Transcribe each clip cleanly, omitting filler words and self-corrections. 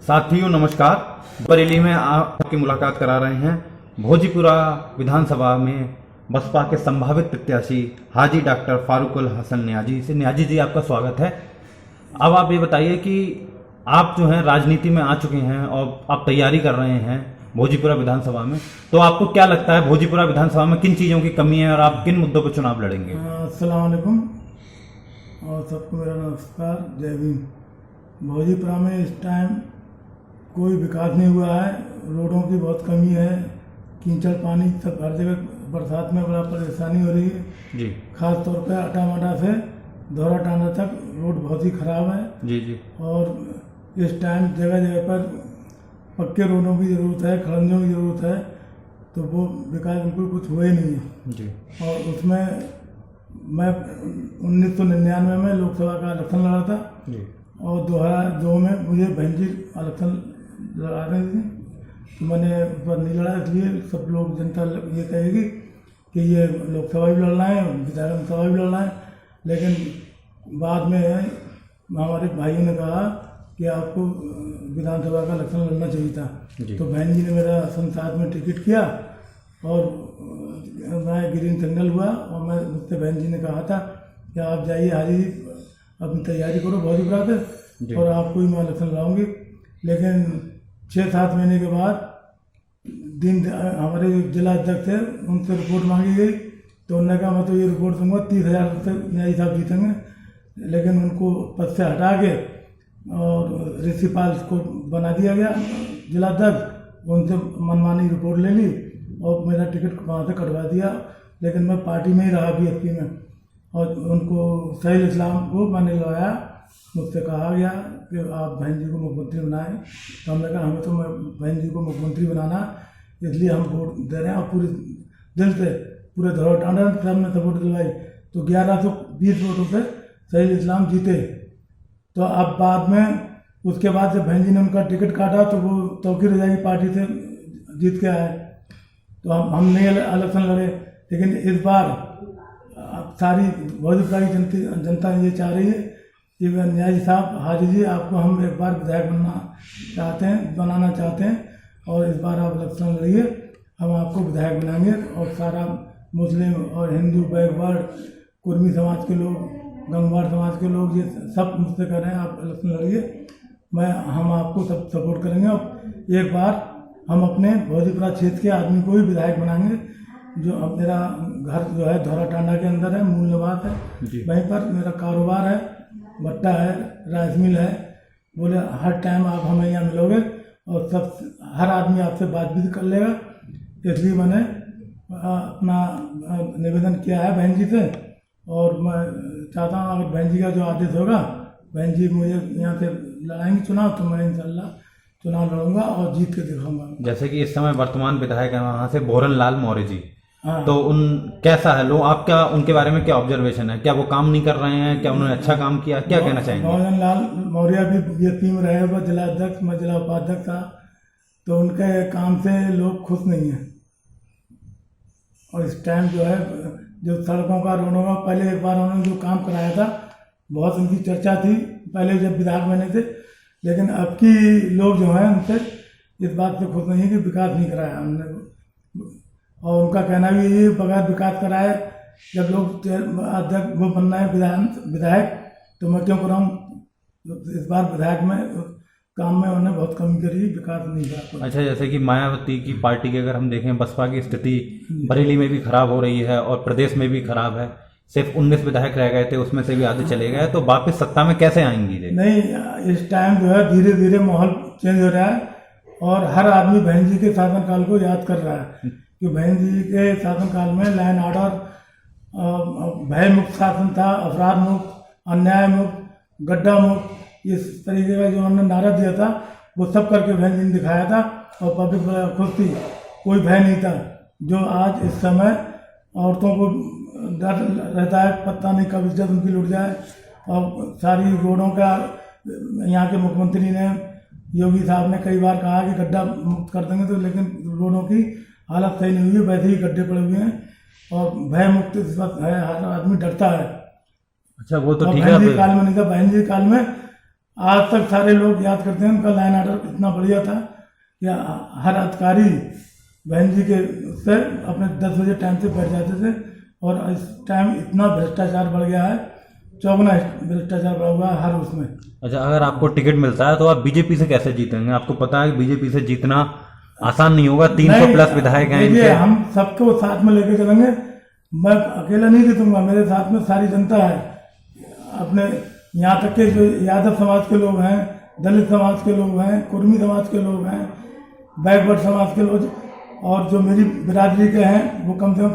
साथियों नमस्कार। बरेली में आपकी मुलाकात करा रहे हैं भोजीपुरा विधानसभा में बसपा के संभावित प्रत्याशी हाजी डॉक्टर फारूकुल हसन नियाजी से। नियाजी जी, आपका स्वागत है। अब आप ये बताइए कि आप जो हैं राजनीति में आ चुके हैं और आप तैयारी कर रहे हैं भोजीपुरा विधानसभा में, तो आपको क्या लगता है भोजीपुरा विधानसभा में किन चीज़ों की कमी है और आप किन मुद्दों पर चुनाव लड़ेंगे? अस्सलाम वालेकुम और सबको मेरा नमस्कार, जय भीम। भोजीपुरा में इस टाइम कोई विकास नहीं हुआ है, रोडों की बहुत कमी है, कीचड़ पानी सब हर जगह, बरसात में बड़ा परेशानी हो रही है जी। खास तौर पे अटामाटा से दौरा टांडा तक रोड बहुत ही खराब है जी जी। और इस टाइम जगह जगह पर पक्के रोडों की ज़रूरत है, खड़ंजों की ज़रूरत है, तो वो विकास बिल्कुल कुछ हुआ ही नहीं है जी। और उसमें मैं 1999 में लोकसभा का इलेक्शन लड़ा था जी। और 2002 में मुझे बहन जी इलेक्शन लड़ा रही थी, तो मैंने उस पर नहीं लड़ा। इसलिए सब लोग जनता ये कहेगी कि ये लोकसभा भी लड़ना है, विधानसभा भी लड़ना है, लेकिन बाद में हमारे भाइयों ने कहा कि आपको विधानसभा का इलेक्शन लड़ना चाहिए था। तो बहन जी ने मेरा संसद में टिकट किया और मैं ग्रीन सिग्नल हुआ और मैं मुझसे बहन जी ने कहा था कि आप जाइए हाजी जी, अपनी तैयारी करो भोजीपुरा से और आपको ही मैं इलेक्शन लड़ाऊंगी। लेकिन 6-7 महीने के बाद हमारे जो जिला अध्यक्ष थे उनसे रिपोर्ट मांगी गई, तो उन्होंने कहा मैं तो ये रिपोर्ट दूंगा 30,000 से न्यायी साहब जीतेंगे, लेकिन उनको पद से हटा के और ऋषिपाल को बना दिया गया जिला अध्यक्ष। उनसे मनमानी रिपोर्ट ले ली और मेरा टिकट वहाँ से कटवा दिया, लेकिन मैं पार्टी में ही रहा बीएसपी में और उनको सहील इस्लाम को मैंने लगाया। मुझसे कहा गया कि आप बहन जी को मुख्यमंत्री बनाएं, तो हमने कहा हमें तो बहन जी को मुख्यमंत्री बनाना, इसलिए हम वोट दे रहे हैं और पूरे दिल से पूरे धौरा टांडा सब ने सपोर्ट दिलवाई, तो 1120 वोटों से सहील इस्लाम जीते। तो अब बाद में उसके बाद जब बहन जी ने उनका टिकट काटा तो वो तौकीर रजाई की पार्टी से जीत के आए, तो हम नहीं इलेक्शन लड़े। लेकिन इस बार सारी भोजपुरा की जनता ये चाह रही है कि न्यायी साहब हाजी जी आपको हम एक बार विधायक बनाना चाहते हैं और इस बार आप इलेक्शन लड़िए, हम आपको विधायक बनाएंगे। और सारा मुस्लिम और हिंदू, बैकवर्ड, कुर्मी समाज के लोग, गंगवार समाज के लोग ये सब मुझसे कह रहे हैं आप इलेक्शन लड़िए, हम आपको सब सपोर्ट करेंगे और एक बार हम अपने भोजीपुरा क्षेत्र के आदमी को ही विधायक बनाएंगे। जो अब मेरा घर जो है धौरा टांडा के अंदर है, मूल निवास है, वहीं पर मेरा कारोबार है, भट्टा है, राइस मिल है। बोले हर टाइम आप हमें यहाँ मिलोगे और सब हर आदमी आपसे बात भी कर लेगा, इसलिए मैंने अपना निवेदन किया है बहन जी से और मैं चाहता हूँ अगर बहन जी का जो आदेश होगा, बहन जी मुझे यहाँ से लड़ाएंगे चुनाव, तो मैं इंशाल्लाह चुनाव लड़ूंगा और जीत के दिखाऊंगा। जैसे कि इस समय वर्तमान विधायक है वहाँ से भोरन लाल मौर्य जी, हाँ। तो उन कैसा है लोग, आपका उनके बारे में क्या ऑब्जर्वेशन है? क्या वो काम नहीं कर रहे हैं? क्या उन्होंने अच्छा काम किया? क्या कहना चाहेंगे? भोरन लाल मौर्य भी बीएसपी में रहे हुए जिला अध्यक्ष, मैं जिला उपाध्यक्ष था, तो उनके काम से लोग खुश नहीं हैं। और इस टाइम जो है जो सड़कों का, रोडों का, पहले एक बार उन्होंने जो काम कराया था बहुत उनकी चर्चा थी पहले जब विधायक बने थे, लेकिन अब की लोग जो हैं उनसे इस बात से खुश नहीं है कि विकास नहीं कराया हमने। और उनका कहना भी यही बगैर विकास कराए जब लोग अध्यक्ष वो बनना है विधायक तो मैं क्यों कराऊँ। इस बार विधायक में काम में उन्होंने बहुत कमी करी, विकास नहीं करा। अच्छा, जैसे कि मायावती की पार्टी की अगर हम देखें, बसपा की स्थिति बरेली में भी खराब हो रही है और प्रदेश में भी खराब है, सिर्फ 19 विधायक रह गए थे, उसमें से भी आधे चले गए, तो वापस सत्ता में कैसे आएंगी? नहीं, इस टाइम जो है धीरे धीरे माहौल चेंज हो रहा है और हर आदमी बहन जी के शासनकाल को याद कर रहा है कि बहन जी के शासनकाल में लाइन ऑर्डर, भय मुक्त शासन था, अपराध मुक्त, अन्याय मुक्त, गड्ढा मुक्त, इस तरीके का जो उन्होंने नारा दिया था वो सब करके बहन जी ने दिखाया था और पब्लिक खुश थी, कोई भय नहीं था। जो आज इस समय औरतों को डर रहता है, पता नहीं कब इज्जत उनकी लुट जाए। और सारी रोडों का यहाँ के मुख्यमंत्री ने, योगी साहब ने कई बार कहा कि गड्ढा मुक्त कर देंगे, तो लेकिन रोडों की हालत सही नहीं हुई, वैसे ही गड्ढे पड़े हुए हैं और भय मुक्त इस वक्त है, हर आदमी डरता है। अच्छा, वो तो ठीक है। बहन जी काल में नहीं था, बहन जी काल में आज तक सारे लोग याद करते हैं। उनका लाइन ऑर्डर इतना बढ़िया था कि हर अधिकारी बहन जी के से अपने 10 बजे टाइम से बैठ जाते थे। और इस टाइम इतना भ्रष्टाचार बढ़ गया है, चौगुना भ्रष्टाचार बढ़ा हुआ है हर उसमें। अच्छा, अगर आपको टिकट मिलता है तो आप बीजेपी से कैसे जीतेंगे? आपको पता है कि बीजेपी से जीतना आसान नहीं होगा, 300 प्लस विधायक हैं देखिए, इनके। हम सबको साथ में लेके चलेंगे। मैं अकेला नहीं जीतूंगा, मेरे साथ में सारी जनता है। अपने यहाँ तक के जो यादव समाज के लोग हैं, दलित समाज के लोग हैं, कुर्मी समाज के लोग हैं, बैकवर्ड समाज के लोग, और जो मेरी बिरादरी के हैं वो कम से कम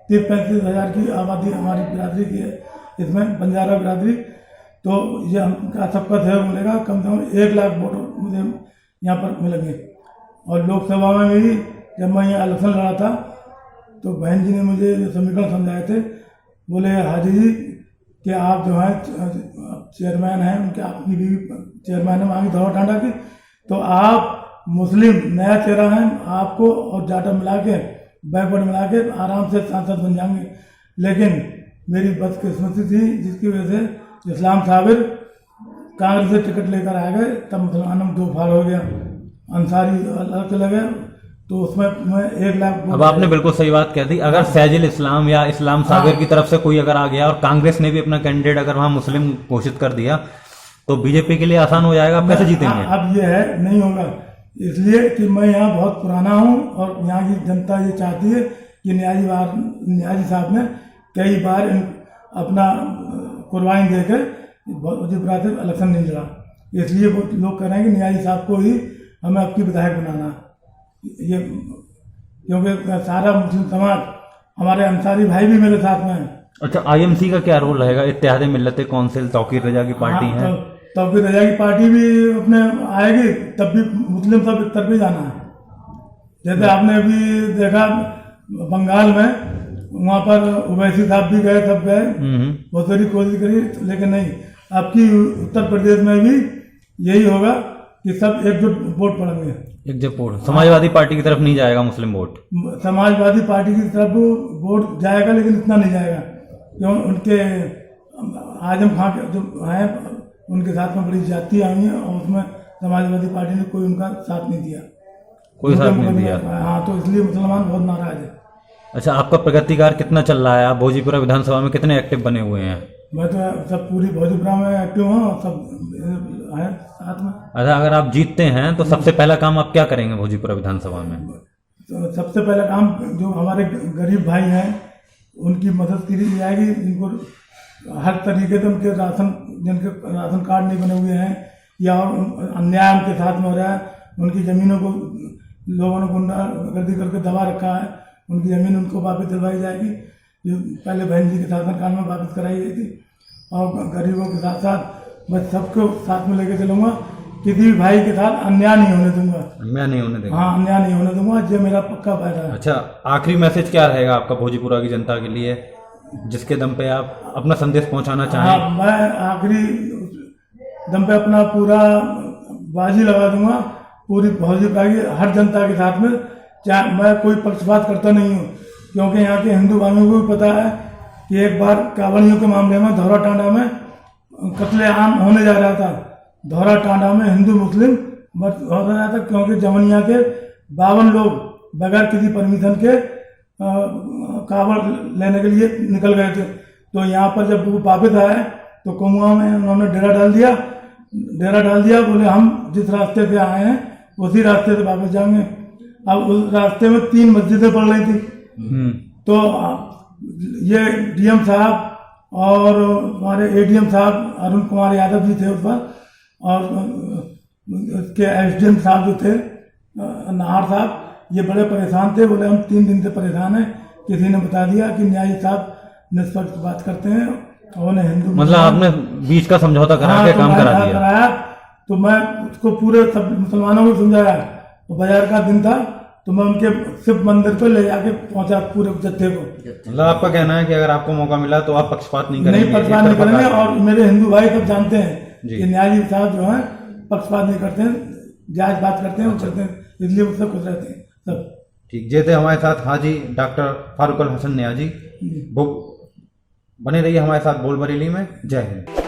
30-35 हज़ार की आबादी हमारी बिरादरी की है। इसमें बंजारा बिरादरी, तो ये हमका सबका सहयोग मिलेगा। कम से कम 1 लाख वोट मुझे यहाँ पर मिलेंगे। और लोकसभा में भी जब मैं यहाँ इलेक्शन लड़ा था तो बहन जी ने मुझे जो समीकरण समझाए थे, बोले हाजी जी कि आप जो हैं चेयरमैन हैं, उनके आपकी भी चेयरमैन है मांगी धौरा टांडा की, तो आप मुस्लिम नया चेहरा हैं, आपको और जाटा मिला के बैकवर्ड मिला के आराम से सांसद बन जाएंगे। लेकिन मेरी बदकिस्मती थी जिसकी वजह से इस्लाम साबिर कांग्रेस से टिकट लेकर आ गए, तब मुसलमानों में 2 फाड़ हो गया, अंसारी अलग चले गए, तो उसमें मैं 1 लाख। अब आपने बिल्कुल सही बात कह दी। अगर सैजुल इस्लाम या इस्लाम सागर की तरफ से कोई अगर आ गया और कांग्रेस ने भी अपना कैंडिडेट अगर वहां मुस्लिम घोषित कर दिया तो बीजेपी के लिए आसान हो जाएगा। आप कैसे जीतेंगे? अब ये है, नहीं होगा, इसलिए कि मैं यहाँ बहुत पुराना हूँ और यहाँ की जनता ये चाहती है कि न्याजी साहब ने कई बार अपना कुर्बानी देकर वजीपुरा से इलेक्शन नहीं लड़ा, इसलिए वो लोग कह रहे हैं कि न्याजी साहब को ही हमें आपकी विधायक बनाना। ये क्योंकि सारा मुस्लिम समाज, हमारे अंसारी भाई भी मेरे साथ में हैं। अच्छा, आईएमसी का क्या रोल रहेगा? इत्तेहाद मिल्लत कौंसिल तौकीर रजा की पार्टी है, तौकीर रजा की पार्टी भी अपने आएगी, तब भी मुस्लिम सब एक तरफ ही जाना है। जैसे आपने अभी देखा बंगाल में, वहाँ पर ओवैसी साहब भी गए, सब गए, बहुत सारी कोशिश करी, लेकिन नहीं। आपकी उत्तर प्रदेश में भी यही होगा कि सब एकजुट वोट पड़ेंगे। एकजुट वोट समाजवादी पार्टी की तरफ नहीं जाएगा मुस्लिम वोट? समाजवादी पार्टी की तरफ वोट जाएगा, लेकिन इतना नहीं जाएगा क्यों, उनके आजम खां जो हैं उनके साथ में बड़ी जातियाँ आई हैं और उसमें समाजवादी पार्टी ने कोई उनका साथ नहीं दिया, कोई साथ नहीं दिया। हाँ, तो इसलिए मुसलमान बहुत नाराज है। अच्छा, आपका प्रगति कार्य कितना चल रहा है? आप भोजीपुरा विधानसभा में कितने एक्टिव बने हुए हैं? मैं तो सब पूरी भोजपुरा में एक्टिव हूँ, सब है साथ में। अच्छा, अगर आप जीतते हैं तो सबसे पहला काम आप क्या करेंगे भोजीपुरा विधानसभा में? तो सबसे पहला काम, जो हमारे गरीब भाई हैं उनकी मदद की जाएगी। इनको हर तरीके से उनके जिनके राशन कार्ड नहीं बने हुए हैं या अन्याय उनके साथ में हो रहा है, उनकी ज़मीनों को लोगों ने गुंडागर्दी करके दबा रखा है, उनकी ज़मीन उनको वापस दिलवाई जाएगी, जो पहले बहन जी के शासन काल में वापस कराई गई थी। और गरीबों के साथ साथ मैं सबको साथ में लेके चलूँगा, किसी भी भाई के साथ अन्याय नहीं होने दूंगा। अन्याय नहीं होने देंगे? हाँ, अन्याय नहीं होने दूंगा, ये मेरा पक्का वायदा है। अच्छा, आखिरी मैसेज क्या रहेगा आपका भोजीपुरा की जनता के लिए, जिसके दम पे आप अपना संदेश पहुंचाना चाहें? हाँ, मैं आखिरी दम पे अपना पूरा बाजी लगा दूंगा पूरी भोजपुरा की हर जनता के साथ में। चाहे मैं कोई पक्षपात करता नहीं हूँ, क्योंकि यहाँ के हिंदू भाइयों को भी पता है कि एक बार कांवड़ियों के मामले में धौरा टांडा में कत्लेआम होने जा रहा था। धौरा टांडा में हिंदू मुस्लिम हो रहा था, क्योंकि जमनिया के 52 लोग बगैर किसी परमिशन के कावड़ लेने के लिए निकल गए थे। तो यहाँ पर जब वो वापस आए तो कुमुआ में उन्होंने डेरा डाल दिया, बोले हम जिस रास्ते से आए हैं उसी रास्ते से वापस जाएंगे। अब उस रास्ते में 3 मस्जिदें पड़ रही थी, तो ये डीएम साहब और हमारे एडीएम साहब अरुण कुमार यादव जी थे उस पर, और उसके एसडीएम साहब जो थे नाहर साहब, ये बड़े परेशान थे। बोले हम 3 दिन से परेशान हैं, किसी ने बता दिया कि न्यायी साहब निष्पक्ष बात करते हैं और उन्हें हिंदू, मतलब आपने बीच का समझौता करा के काम करा दिया? कराया, तो मैं उसको पूरे सब मुसलमानों को समझाया। तो बाजार का दिन था, तो मैं उनके शिव मंदिर पे ले जाके पहुंचा पूरे जत्थे को। मतलब आपका कहना है कि अगर आपको मौका मिला तो आप पक्षपात नहीं करेंगे? नहीं, पक्षपात नहीं करेंगे, और मेरे हिंदू भाई सब जानते हैं कि न्यायी साहब जो है पक्षपात नहीं करते हैं, जायज बात करते हैं, वो करते हैं, इसलिए वो सब खुश रहते हैं सब। ठीक, जे थे हमारे साथ हाजी डॉक्टर फारूकुल हसन न्याजी। बने रहिए हमारे साथ बोल बरेली में। जय हिंद।